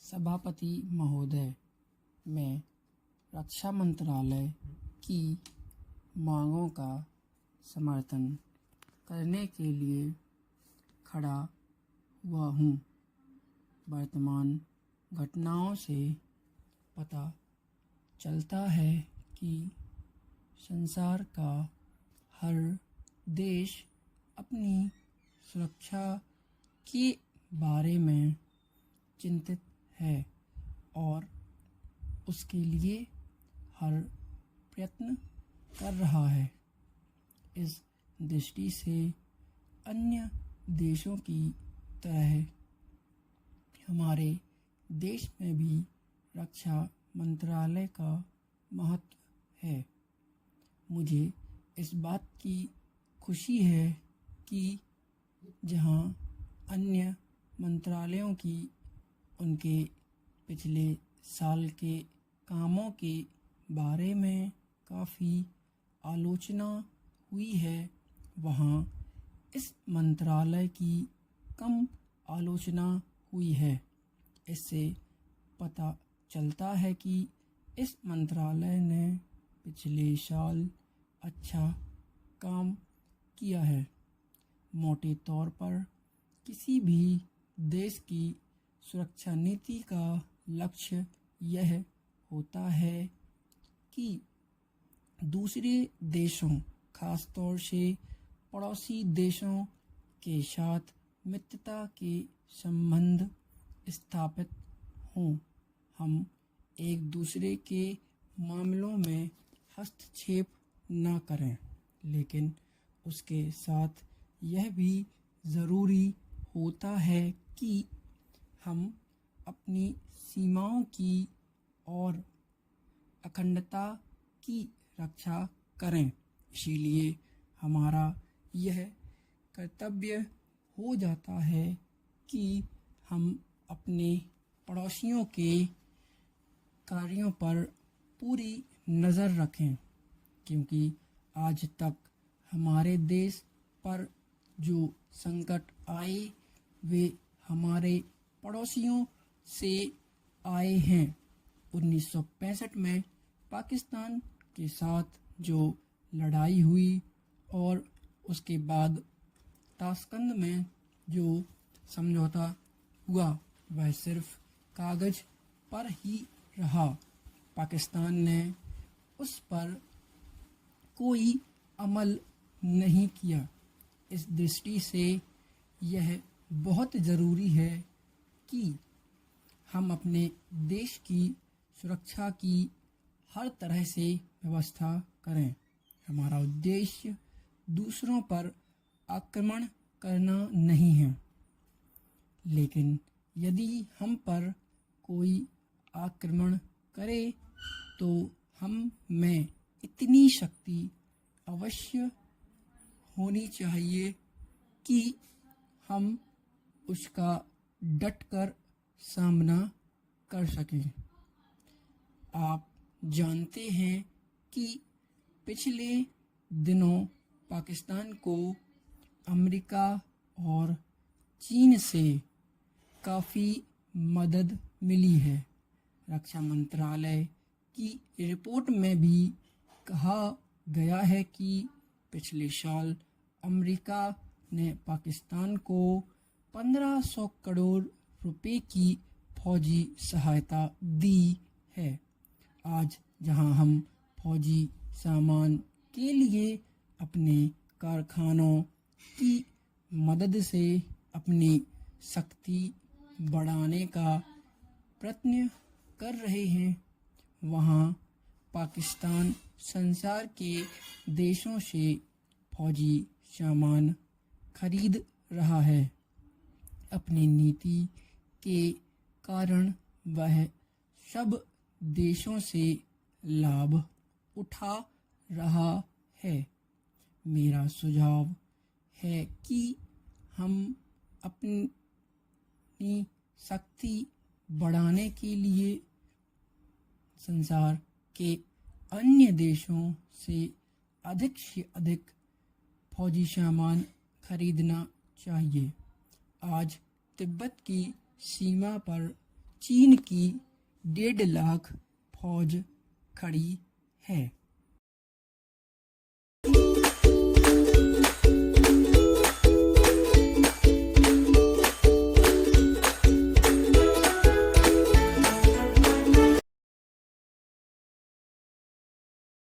सभापति महोदय, मैं रक्षा मंत्रालय की मांगों का समर्थन करने के लिए खड़ा हुआ हूँ। वर्तमान घटनाओं से पता चलता है कि संसार का हर देश अपनी सुरक्षा के बारे में चिंतित है और उसके लिए हर प्रयत्न कर रहा है। इस दृष्टि से अन्य देशों की तरह हमारे देश में भी रक्षा मंत्रालय का महत्व है। मुझे इस बात की खुशी है कि जहां अन्य मंत्रालयों की उनके पिछले साल के कामों के बारे में काफ़ी आलोचना हुई है, वहाँ इस मंत्रालय की कम आलोचना हुई है। इससे पता चलता है कि इस मंत्रालय ने पिछले साल अच्छा काम किया है। मोटे तौर पर किसी भी देश की सुरक्षा नीति का लक्ष्य यह होता है कि दूसरे देशों, खासतौर से पड़ोसी देशों के साथ मित्रता के संबंध स्थापित हों। हम एक दूसरे के मामलों में हस्तक्षेप न करें, लेकिन उसके साथ यह भी ज़रूरी होता है कि हम अपनी सीमाओं की और अखंडता की रक्षा करें। इसीलिए हमारा यह कर्तव्य हो जाता है कि हम अपने पड़ोसियों के कार्यों पर पूरी नज़र रखें, क्योंकि आज तक हमारे देश पर जो संकट आए वे हमारे पड़ोसियों से आए हैं। 1965 में पाकिस्तान के साथ जो लड़ाई हुई और उसके बाद ताशकंद में जो समझौता हुआ वह सिर्फ कागज़ पर ही रहा। पाकिस्तान ने उस पर कोई अमल नहीं किया। इस दृष्टि से यह बहुत ज़रूरी है कि हम अपने देश की सुरक्षा की हर तरह से व्यवस्था करें। हमारा उद्देश्य दूसरों पर आक्रमण करना नहीं है, लेकिन यदि हम पर कोई आक्रमण करे तो हम में इतनी शक्ति अवश्य होनी चाहिए कि हम उसका डटकर सामना कर सकें। आप जानते हैं कि पिछले दिनों पाकिस्तान को अमेरिका और चीन से काफ़ी मदद मिली है। रक्षा मंत्रालय की रिपोर्ट में भी कहा गया है कि पिछले साल अमेरिका ने पाकिस्तान को 1500 करोड़ रुपए की फौजी सहायता दी है। आज जहां हम फौजी सामान के लिए अपने कारखानों की मदद से अपनी शक्ति बढ़ाने का प्रयत्न कर रहे हैं, वहां पाकिस्तान संसार के देशों से फौजी सामान खरीद रहा है। अपनी नीति के कारण वह सब देशों से लाभ उठा रहा है। मेरा सुझाव है कि हम अपनी शक्ति बढ़ाने के लिए संसार के अन्य देशों से अधिक फौजी सामान खरीदना चाहिए। आज तिब्बत की सीमा पर चीन की 1.5 लाख फौज खड़ी है।